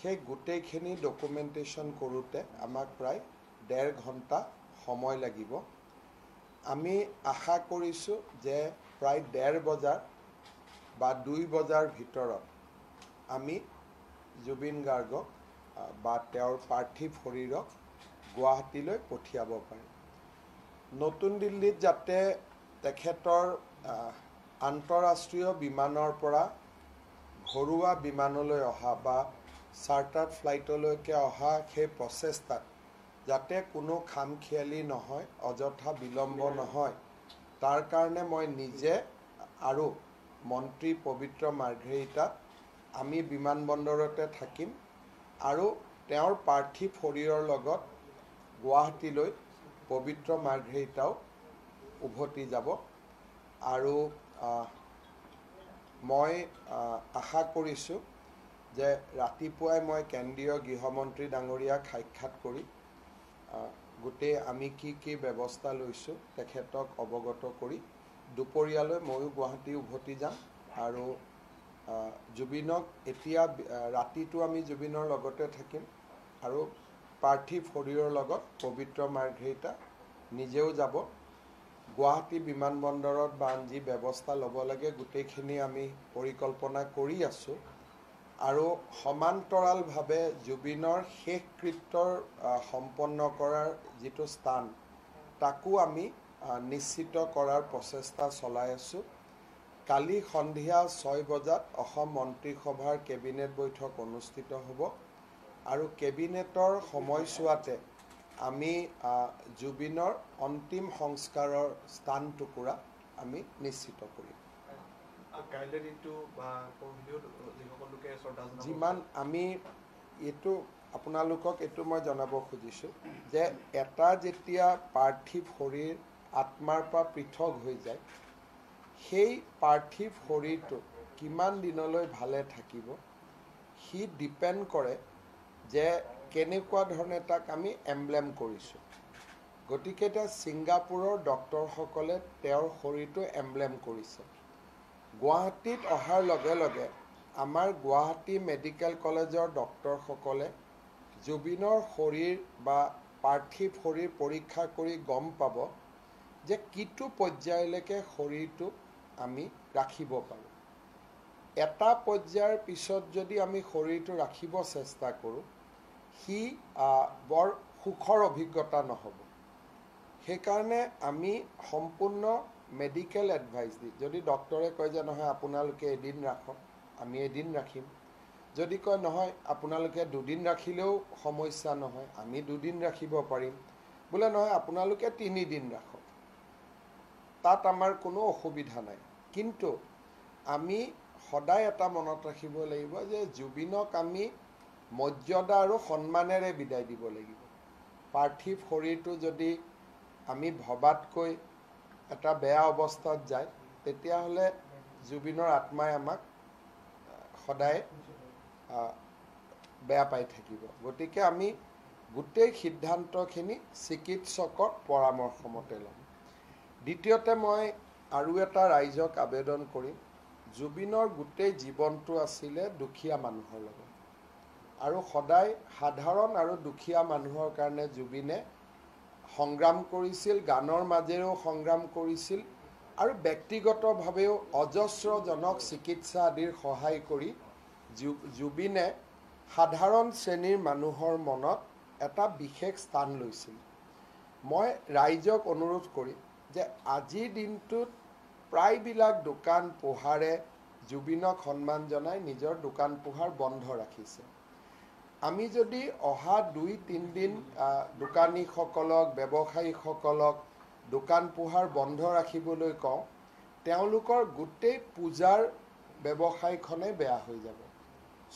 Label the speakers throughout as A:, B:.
A: সেই গোটেইখিনি ডকুমেণ্টেশ্যন কৰোঁতে আমাক প্ৰায় 1.5 ঘণ্টা সময় লাগিব। আমি আশা কৰিছোঁ যে প্ৰায় 1:30 বজাৰ বা 2 বজাৰ ভিতৰত আমি জুবিন গাৰ্গক বা তেওঁৰ পাৰ্থিৱ শৰীৰক গুৱাহাটীলৈ পঠিয়াব পাৰিম। নতুন দিল্লীত যাতে তেখেতৰ আন্তঃৰাষ্ট্ৰীয় বিমানৰ পৰা ঘৰুৱা বিমানলৈ অহা বা চাৰ্টাৰ্ড ফ্লাইটলৈকে অহা সেই প্ৰচেষ্টাত যাতে কোনো খামখেয়ালি নহয়, অযথা বিলম্ব নহয়, তাৰ কাৰণে মই নিজে আৰু মন্ত্ৰী পবিত্ৰ মাৰ্ঘেৰিটাক আমি বিমানবন্দৰতে থাকিম আৰু তেওঁৰ পাৰ্থিৱ শৰীৰৰ লগত গুৱাহাটীলৈ পবিত্ৰ মাৰ্ঘেৰিটাও উভতি যাব। আৰু মই আশা কৰিছোঁ যে ৰাতিপুৱাই মই কেন্দ্ৰীয় গৃহমন্ত্ৰী ডাঙৰীয়াক সাক্ষাৎ কৰি গোটেই আমি কি ব্যৱস্থা লৈছোঁ তেখেতক অৱগত কৰি দুপৰীয়ালৈ ময়ো গুৱাহাটী উভতি যাম। আৰু জুবিনক এতিয়া ৰাতিটো আমি জুবিনৰ লগতে থাকিম আৰু পাৰ্থিৱ শৰীৰৰ লগত পবিত্ৰ মাৰ্ঘেৰিটা নিজেও যাব। গুৱাহাটী বিমানবন্দৰত বা আন যি ব্যৱস্থা ল'ব লাগে গোটেইখিনি আমি পৰিকল্পনা কৰি আছোঁ। আৰু সমান্তৰালভাৱে জুবিনৰ শেষকৃত্যৰ সম্পন্ন কৰাৰ যিটো স্থান তাকো আমি নিশ্চিত কৰাৰ প্ৰচেষ্টা চলাই আছোঁ। কালি সন্ধিয়া 6 বজাত অসম মন্ত্ৰীসভাৰ কেবিনেট বৈঠক অনুষ্ঠিত হ'ব আৰু কেবিনেটৰ সময়ছোৱাতে আমি জুবিনৰ অন্তিম সংস্কাৰৰ স্থান টুকুৰা আমি নিশ্চিত কৰিম। যিমান আমি এইটো আপোনালোকক এইটো মই জনাব খুজিছোঁ যে এটা যেতিয়া পাৰ্থিৱ শৰীৰ আত্মাৰ পৰা পৃথক হৈ যায়, সেই পাৰ্থিৱ শৰীৰটো কিমান দিনলৈ ভালে থাকিব সি ডিপেণ্ড কৰে যে কেনেকুৱা ধৰণে তাক আমি এমব্লেম কৰিছোঁ। গতিকে এতিয়া ছিংগাপুৰৰ ডক্টৰসকলে তেওঁৰ শৰীৰটো এমব্লেম কৰিছে। গুৱাহাটীত অহাৰ লগে লগে আমাৰ গুৱাহাটী মেডিকেল কলেজৰ ডক্টৰসকলে জুবিনৰ শৰীৰ বা পাৰ্থিৱ শৰীৰ পৰীক্ষা কৰি গম পাব যে কিটো পৰ্যায়লৈকে শৰীৰটো আমি ৰাখিব পাৰোঁ। এটা পৰ্যায়ৰ পিছত যদি আমি শৰীৰটো ৰাখিব চেষ্টা কৰোঁ সি বৰ সুখৰ অভিজ্ঞতা নহ'ব। সেইকাৰণে আমি সম্পূৰ্ণ মেডিকেল এডভাইচ দি, যদি ডক্টৰে কয় যে নহয় আপোনালোকে এদিন ৰাখক, আমি এদিন ৰাখিম। যদি কয় নহয় আপোনালোকে 2 দিন ৰাখিলেও সমস্যা নহয়, আমি 2 দিন ৰাখিব পাৰিম। বোলে নহয় আপোনালোকে 3 দিন ৰাখক, তাত আমাৰ কোনো অসুবিধা নাই। কিন্তু আমি সদায় এটা মনত ৰাখিব লাগিব যে জুবিনক আমি মৰ্যাদা আৰু সন্মানেৰে বিদায় দিব লাগিব। পাৰ্থিৱ শৰীৰটো যদি আমি ভবাতকৈ এটা বেয়া অৱস্থাত যায় তেতিয়াহ'লে জুবিনৰ আত্মাই আমাক সদায় বেয়া পাই থাকিব। গতিকে আমি গোটেই সিদ্ধান্তখিনি চিকিৎসকৰ পৰামৰ্শ মতে ল'ম। দ্বিতীয়তে মই আৰু এটা ৰাইজক আবেদন কৰিম, জুবিনৰ গোটেই জীৱনটো আছিলে দুখীয়া মানুহৰ লগত আৰু সদায় সাধাৰণ আৰু দুখীয়া মানুহৰ কাৰণে জুবিনে সংগ্ৰাম কৰিছিল, গানৰ মাজেৰেও সংগ্ৰাম কৰিছিল আৰু ব্যক্তিগতভাৱেও অজস্ৰজনক চিকিৎসা আদিৰ সহায় কৰি জুবিনে সাধাৰণ শ্ৰেণীৰ মানুহৰ মনত এটা বিশেষ স্থান লৈছিল। মই ৰাইজক অনুৰোধ কৰিম যে আজিৰ দিনটোত প্ৰায়বিলাক দোকান পোহাৰে জুবিনক সন্মান জনাই নিজৰ দোকান পোহাৰ বন্ধ ৰাখিছে। আমি যদি অহা 2-3 দিন দোকানীসকলক, ব্যৱসায়ীসকলক দোকান পোহাৰ বন্ধ ৰাখিবলৈ কওঁ, তেওঁলোকৰ গোটেই পূজাৰ ব্যৱসায়খনে বেয়া হৈ যাব।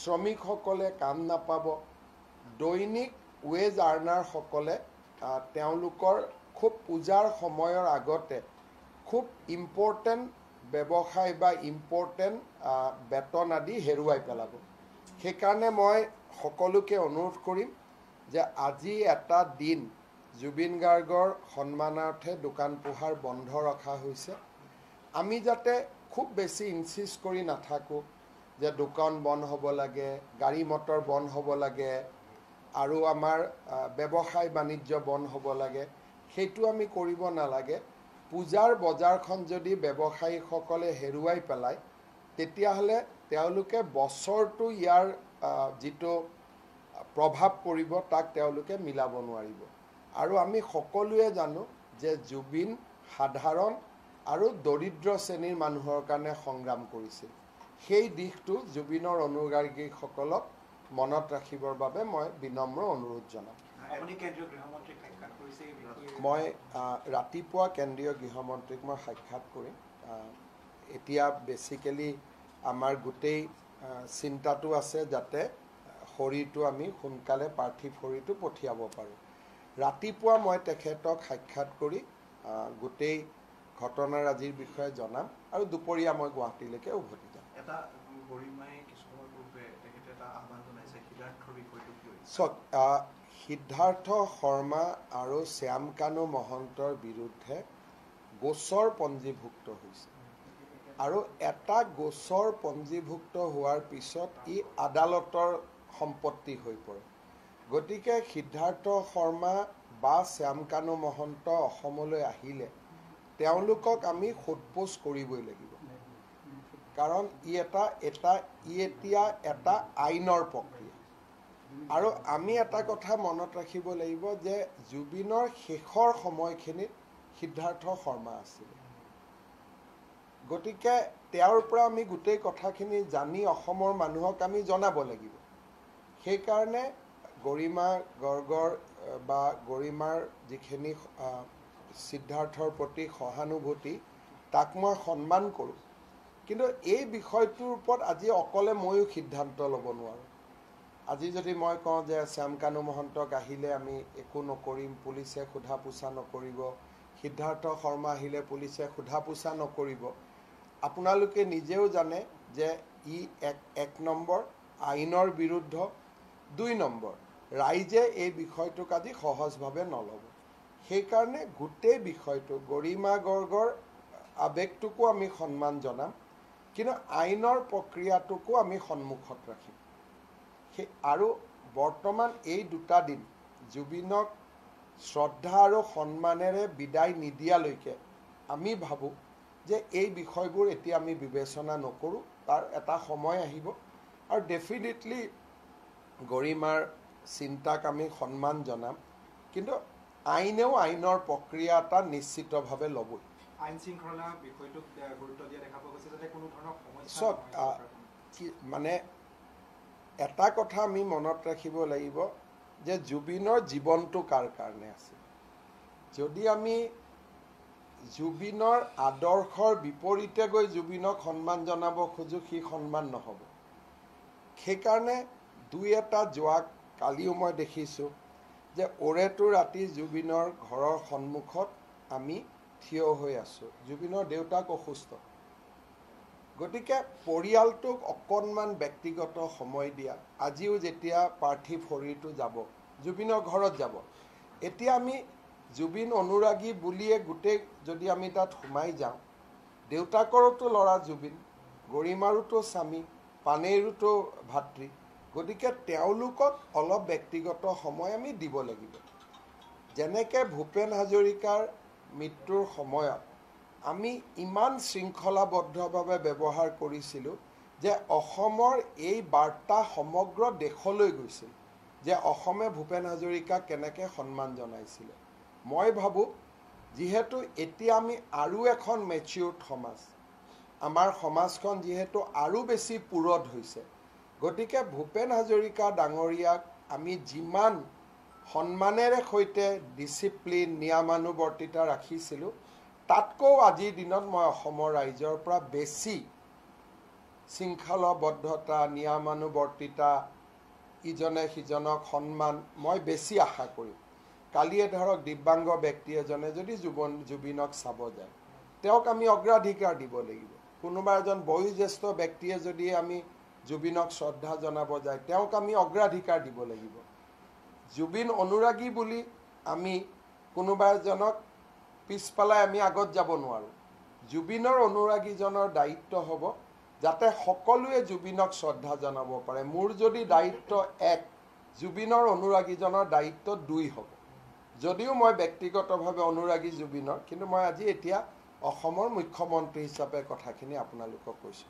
A: শ্ৰমিকসকলে কাম নাপাব। দৈনিক ৱেজ আৰ্নাৰসকলে তেওঁলোকৰ খুব পূজাৰ সময়ৰ আগতে খুব ইম্পৰ্টেণ্ট ব্যৱসায় বা ইম্পৰ্টেণ্ট বেতন আদি হেৰুৱাই পেলাব। সেইকাৰণে মই সকলোকে অনুৰোধ কৰিম যে আজি এটা দিন জুবিন গাৰ্গৰ সন্মানাৰ্থে দোকান পোহাৰ বন্ধ ৰখা হৈছে। আমি যাতে খুব বেছি ইনচিষ্ট কৰি নাথাকোঁ যে দোকান বন্ধ হ'ব লাগে, গাড়ী মটৰ বন্ধ হ'ব লাগে, আৰু আমাৰ ব্যৱসায় বাণিজ্য বন্ধ হ'ব লাগে, সেইটো আমি কৰিব নালাগে। পূজাৰ বজাৰখন যদি ব্যৱসায়ীসকলে হেৰুৱাই পেলায়, তেতিয়াহ'লে তেওঁলোকে বছৰটো ইয়াৰ যিটো প্ৰভাৱ পৰিব তাক তেওঁলোকে মিলাব নোৱাৰিব। আৰু আমি সকলোৱে জানো যে জুবিন সাধাৰণ আৰু দৰিদ্ৰ শ্ৰেণীৰ মানুহৰ কাৰণে সংগ্ৰাম কৰিছিল। সেই দিশটো জুবিনৰ অনুৰাগীসকলক মনত ৰাখিবৰ বাবে মই বিনম্ৰ অনুৰোধ জনাম। মই ৰাতিপুৱা কেন্দ্ৰীয় গৃহমন্ত্ৰীক মই সাক্ষাৎ কৰিম। এতিয়া বেচিকেলি আমাৰ গোটেই চিন্তাটো আছে যাতে শৰীৰটো আমি সোনকালে পাৰ্থিৱ শৰীৰটো পঠিয়াব পাৰোঁ। ৰাতিপুৱা মই তেখেতক সাক্ষাৎ কৰি গোটেই ঘটনাৰাজিৰ বিষয়ে জনাম আৰু দুপৰীয়া মই গুৱাহাটীলৈকে উভতি যাম। চাওক, সিদ্ধাৰ্থ শৰ্মা আৰু শ্যামকানু মহন্তৰ বিৰুদ্ধে গোচৰ পঞ্জীভুক্ত হৈছে, আৰু এটা গোচৰ পঞ্জীভুক্ত হোৱাৰ পিছত ই আদালতৰ সম্পত্তি হৈ পৰে। গতিকে সিদ্ধাৰ্থ শৰ্মা বা শ্যামকানু মহন্ত অসমলৈ আহিলে তেওঁলোকক আমি সোধপোছ কৰিবই লাগিব, কাৰণ ই এতিয়া এটা আইনৰ প্ৰক্ৰিয়া। আৰু আমি এটা কথা মনত ৰাখিব লাগিব যে জুবিনৰ শেষৰ সময়খিনিত সিদ্ধাৰ্থ শৰ্মা আছিল। গতিকে তেওঁৰ পৰা আমি গোটেই কথাখিনি জানি অসমৰ মানুহক আমি জনাব লাগিব। সেইকাৰণে গৰিমা গৰ্গৰ বা গৰিমাৰ যিখিনি সিদ্ধাৰ্থৰ প্ৰতি সহানুভূতি তাক মই সন্মান কৰোঁ, কিন্তু এই বিষয়টোৰ ওপৰত আজি অকলে ময়ো সিদ্ধান্ত ল'ব নোৱাৰোঁ। আজি যদি মই কওঁ যে শ্যামকানু মহন্তক আহিলে আমি একো নকৰিম, পুলিচে সোধা পোছা নকৰিব, সিদ্ধাৰ্থ শৰ্মা আহিলে পুলিচে সোধা পোছা নকৰিব, আপোনালোকে নিজেও জানে যে ই এক নম্বৰ আইনৰ বিৰুদ্ধ, 2 নম্বৰ ৰাইজে এই বিষয়টোক আজি সহজভাৱে নল'ব। সেইকাৰণে গোটেই বিষয়টো গৰিমা গৰ্গৰ আৱেগটোকো আমি সন্মান জনাম, কিন্তু আইনৰ প্ৰক্ৰিয়াটোকো আমি সন্মুখত ৰাখিম। আৰু বৰ্তমান এই 2টা দিন জুবিনক শ্ৰদ্ধা আৰু সন্মানেৰে বিদায় নিদিয়ালৈকে আমি ভাবোঁ যে এই বিষয়বোৰ এতিয়া আমি বিবেচনা নকৰোঁ। তাৰ এটা সময় আহিব, আৰু ডেফিনেটলি গৰিমাৰ চিন্তাক আমি সন্মান জনাম, কিন্তু আইনেও আইনৰ প্ৰক্ৰিয়া এটা নিশ্চিতভাৱে ল'বই।
B: আইন শৃংখলা বিষয়টোক গুৰুত্ব দিয়া দেখা পোৱা গৈছে যাতে কোনো ধৰণৰ সমস্যা
A: চব মানে এটা কথা আমি মনত ৰাখিব লাগিব যে জুবিনৰ জীৱনটো কাৰ কাৰণে আছিল। যদি আমি জুবিনৰ আদৰ্শৰ বিপৰীতে গৈ জুবিনক সন্মান জনাব খোজোঁ, সি সন্মান নহ'ব। সেইকাৰণে 2-এটা যোৱা কালিও মই দেখিছোঁ যে ওৰেটো ৰাতি জুবিনৰ ঘৰৰ সন্মুখত আমি থিয় হৈ আছোঁ। জুবিনৰ দেউতাক অসুস্থ। গতিকে পৰিয়ালটোক অকণমান ব্যক্তিগত সময় দিয়া। আজিও যেতিয়া পাৰ্থিৱ শৰীৰটো যাব, জুবিনৰ ঘৰত যাব, এতিয়া আমি জুবিন অনুৰাগী বুলিয়ে গোটেই যদি আমি তাত সোমাই যাওঁ, দেউতাকৰোতো ল'ৰা জুবিন, গৰিমাৰোতো স্বামী, পানেইৰোতো ভাতৃ, গতিকে তেওঁলোকক অলপ ব্যক্তিগত সময় আমি দিব লাগিব। যেনেকৈ ভূপেন হাজৰিকাৰ মৃত্যুৰ সময়ত আমি ইমান শৃংখলাবদ্ধভাৱে ব্যৱহাৰ কৰিছিলোঁ যে অসমৰ এই বাৰ্তা সমগ্ৰ দেশলৈ গৈছিল যে অসমে ভূপেন হাজৰিকাক কেনেকৈ সন্মান জনাইছিলে। মই ভাবোঁ যিহেতু এতিয়া আমি আৰু এখন মেচিউৰ্ড সমাজ, আমাৰ সমাজখন যিহেতু আৰু বেছি পুৰঠ হৈছে, গতিকে ভূপেন হাজৰিকা ডাঙৰীয়াক আমি যিমান সন্মানেৰে সৈতে ডিচিপ্লিন নিয়মানুৱৰ্তিতা ৰাখিছিলোঁ, তাতকৈও আজিৰ দিনত মই অসমৰ ৰাইজৰ পৰা বেছি শৃংখলাবদ্ধতা, নিয়মানুৱৰ্তিতা, ইজনে সিজনক সন্মান মই বেছি আশা কৰিম। কালিয়ে ধৰক দিব্যাংগ ব্যক্তি এজনে যদি জুবিনক চাব যায়, তেওঁক আমি অগ্ৰাধিকাৰ দিব লাগিব। কোনোবা এজন বয়োজ্যেষ্ঠ ব্যক্তিয়ে যদি আমি জুবিনক শ্ৰদ্ধা জনাব যায়, তেওঁক আমি অগ্ৰাধিকাৰ দিব লাগিব। জুবিন অনুৰাগী বুলি আমি কোনোবা এজনক পিছফালে আমি আগত যাব নোৱাৰোঁ। জুবিনৰ অনুৰাগীজনৰ দায়িত্ব হ'ব যাতে সকলোৱে জুবিনক শ্ৰদ্ধা জনাব পাৰে। মোৰ যদি দায়িত্ব 1, জুবিনৰ অনুৰাগীজনৰ দায়িত্ব 2 হ'ব। যদিও মই ব্যক্তিগতভাৱে অনুৰাগী জুবিনৰ, কিন্তু মই আজি এতিয়া অসমৰ মুখ্যমন্ত্ৰী হিচাপে কথাখিনি আপোনালোকক কৈছোঁ।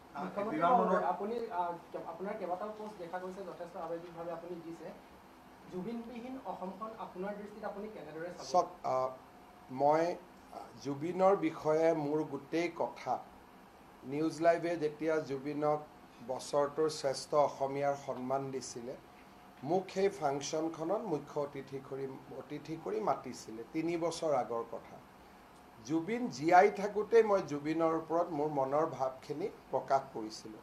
C: আপুনি আপোনাৰ কেইবাটাও পোষ্ট দেখা গৈছে, যথেষ্ট আৱেগিকভাৱে আপুনি দিছে। জুবিনবিহীন অসমখন আপোনাৰ দৃষ্টিত আপুনি কেনেদৰে চাব?
A: মই জুবিনৰ বিষয়ে মোৰ গোটেই কথা, নিউজ লাইভে যেতিয়া জুবিনক বছৰটোৰ শ্ৰেষ্ঠ অসমীয়াৰ সন্মান দিছিলে, মোক সেই ফাংচনখনত মুখ্য অতিথি কৰি মাতিছিলে। 3 বছৰ আগৰ কথা। জুবিন জীয়াই থাকোঁতেই মই জুবিনৰ ওপৰত মোৰ মনৰ ভাৱখিনি প্ৰকাশ কৰিছিলোঁ।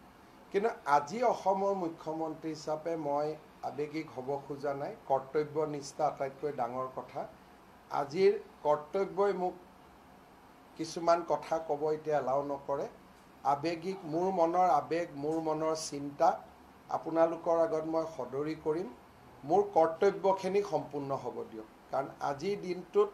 A: কিন্তু আজি অসমৰ মুখ্যমন্ত্ৰী হিচাপে মই আৱেগিক হ'ব খোজা নাই। কৰ্তব্যনিষ্ঠা আটাইতকৈ ডাঙৰ কথা। আজিৰ কৰ্তব্যই মোক কিছুমান কথা ক'ব এতিয়া এলাও নকৰে। আৱেগিক, মোৰ মনৰ আৱেগ, মোৰ মনৰ চিন্তা আপোনালোকৰ আগত মই সদৰি কৰিম। মোৰ কৰ্তব্যখিনি সম্পূৰ্ণ হ'ব দিয়ক। কাৰণ আজিৰ দিনটোত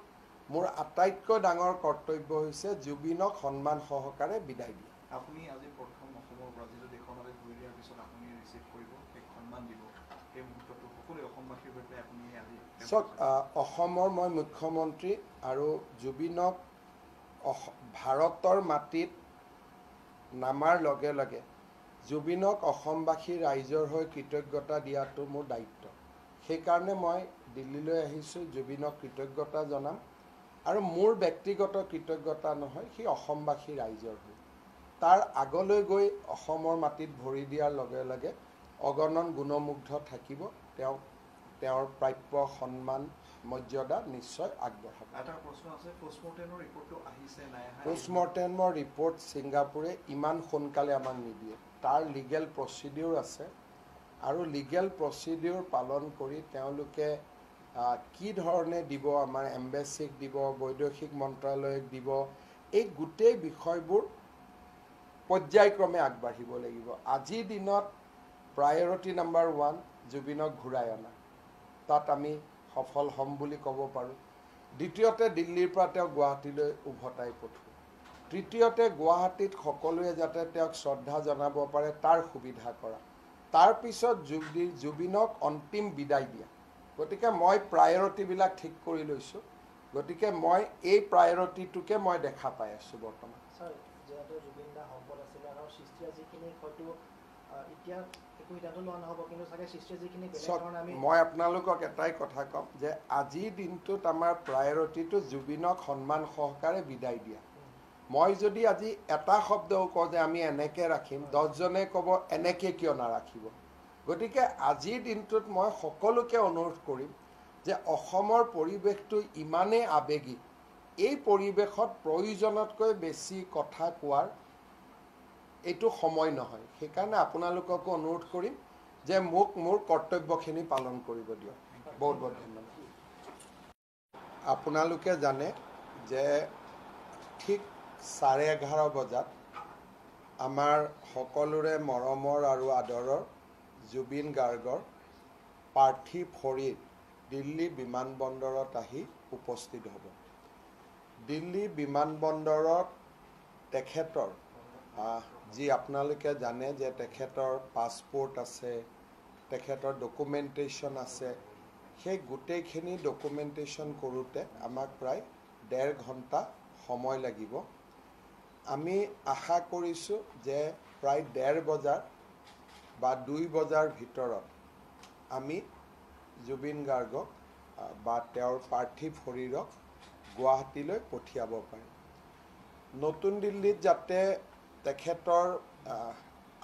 A: মোৰ আটাইতকৈ ডাঙৰ কৰ্তব্য হৈছে জুবিনক সন্মান সহকাৰে বিদায় দিয়া।
B: আপুনি আজি প্ৰথম অসমৰ পৰা যিটো দেশখনলৈ ঘূৰি দিয়াৰ পিছত আপুনি ৰিচিভ কৰিব, এক সন্মান দিব, সেই মুহূৰ্তটো সকলো অসমবাসীৰ বাবে আপুনি আজি
A: চাওক, অসমৰ মই মুখ্যমন্ত্ৰী আৰু জুবিনক ভাৰতৰ মাটিত নামাৰ লগে লগে জুবিনক অসমবাসী ৰাইজৰ হৈ কৃতজ্ঞতা দিয়াটো মোৰ দায়িত্ব। সেইকাৰণে মই দিল্লীলৈ আহিছোঁ, জুবিনক কৃতজ্ঞতা জনাম। আৰু মোৰ ব্যক্তিগত কৃতজ্ঞতা নহয়, সি অসমবাসী ৰাইজৰ হৈ। তাৰ আগলৈ গৈ অসমৰ মাটিত ভৰি দিয়াৰ লগে লগে অগণন গুণমুগ্ধ থাকিব। তেওঁৰ প্ৰাপ্য সন্মান মৰ্যাদা নিশ্চয় আগবঢ়াব।
B: এটা প্ৰশ্ন আছে, পোষ্টমৰ্টেমৰ ৰিপৰ্টটো আহিছে নাই?
A: পোষ্টমৰ্টেমৰ ৰিপৰ্ট ছিংগাপুৰে ইমান সোনকালে আমাক নিদিয়ে। তাৰ লিগেল প্ৰচিডিউৰ আছে, আৰু লিগেল প্ৰচিডিউৰ পালন কৰি তেওঁলোকে কি ধৰণে দিব, আমাৰ এম্বেচিক দিব, বৈদেশিক মন্ত্ৰালয়ক দিব, এই গোটেই বিষয়বোৰ পৰ্যায়ক্ৰমে আগবাঢ়িব লাগিব। আজিৰ দিনত প্ৰায়ৰিটি নাম্বাৰ 1 জুবিনক ঘূৰাই অনা। তাত আমি সফল হ'ম বুলি ক'ব পাৰোঁ। দ্বিতীয়তে দিল্লীৰ পৰা তেওঁক গুৱাহাটীলৈ উভতাই পঠোৱা। তৃতীয়তে গুৱাহাটীত সকলোৱে যাতে তেওঁক শ্ৰদ্ধা জনাব পাৰে তাৰ সুবিধা কৰা। তাৰপিছত জুবিনক অন্তিম বিদায় দিয়া। গতিকে মই প্ৰায়ৰিটিবিলাক ঠিক কৰি লৈছোঁ। গতিকে মই এই প্ৰায়ৰিটিটোকে মই দেখা পাই আছোঁ বৰ্তমান।
C: ছাৰ, যিহেতু জুবিন দা সম্পদ আছিলে আৰু সৃষ্টিয়ে যিখিনি হয়তো এতিয়া একো সিদ্ধান্ত লোৱা নহ'ব, কিন্তু চাগে সৃষ্টিয়ে যিখিনি
A: মই আপোনালোকক এটাই কথা ক'ম যে আজিৰ দিনটোত আমাৰ প্ৰায়ৰিটিটো জুবিনক সন্মান সহকাৰে বিদায় দিয়া। মই যদি আজি এটা শব্দও কওঁ যে আমি এনেকৈ ৰাখিম, 10জনে ক'ব এনেকৈ কিয় নাৰাখিব। গতিকে আজিৰ দিনটোত মই সকলোকে অনুৰোধ কৰিম যে অসমৰ পৰিৱেশটো ইমানেই আৱেগিক, এই পৰিৱেশত প্ৰয়োজনতকৈ বেছি কথা কোৱাৰ এইটো সময় নহয়। সেইকাৰণে আপোনালোককো অনুৰোধ কৰিম যে মোক মোৰ কৰ্তব্যখিনি পালন কৰিব দিয়ক। বহুত বহুত ধন্যবাদ। আপোনালোকে জানে যে ঠিক 11:30 বজাত আমাৰ সকলোৰে মৰমৰ আৰু আদৰৰ জুবিন গাৰ্গৰ পাৰ্থিৱ শৰীৰ দিল্লী বিমানবন্দৰত আহি উপস্থিত হ'ব। দিল্লী বিমানবন্দৰত তেখেতৰ যি আপোনালোকে জানে যে তেখেতৰ পাছপোৰ্ট আছে, তেখেতৰ ডকুমেণ্টেশ্যন আছে, সেই গোটেইখিনি ডকুমেণ্টেশ্যন কৰোঁতে আমাক প্ৰায় 1.5 ঘণ্টা সময় লাগিব। আমি আশা কৰিছোঁ যে প্ৰায় 1:30 বজাৰ বা 2 বজাৰ ভিতৰত আমি জুবিন গাৰ্গক বা তেওঁৰ পাৰ্থিৱ শৰীৰক গুৱাহাটীলৈ পঠিয়াব পাৰিম। নতুন দিল্লীত যাতে তেখেতৰ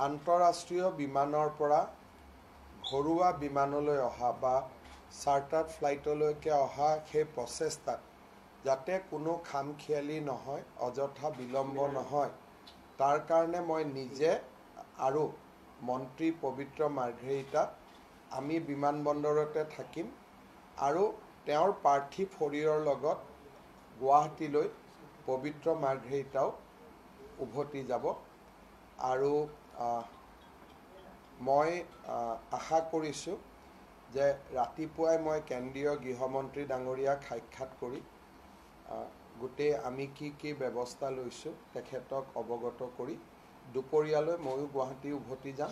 A: আন্তঃৰাষ্ট্ৰীয় বিমানৰ পৰা ঘৰুৱা বিমানলৈ অহা বা চাৰ্টাৰ্ড ফ্লাইটলৈকে অহা সেই প্ৰচেষ্টাত যাতে কোনো খামখেয়ালি নহয়, অযথা বিলম্ব নহয়, তাৰ কাৰণে মই নিজে আৰু মন্ত্ৰী পবিত্ৰ মাৰ্ঘেৰিটা আমি বিমানবন্দৰতে থাকিম আৰু তেওঁৰ পাৰ্থিৱ শৰীৰৰ লগত গুৱাহাটীলৈ পবিত্ৰ মাৰ্ঘেৰিটাও উভতি যাব। আৰু মই আশা কৰিছোঁ যে ৰাতিপুৱাই মই কেন্দ্ৰীয় গৃহমন্ত্ৰী ডাঙৰীয়াক সাক্ষাৎ কৰি গোটেই আমি কি ব্যৱস্থা লৈছোঁ তেখেতক অৱগত কৰি দুপৰীয়ালৈ ময়ো গুৱাহাটী উভতি যাম।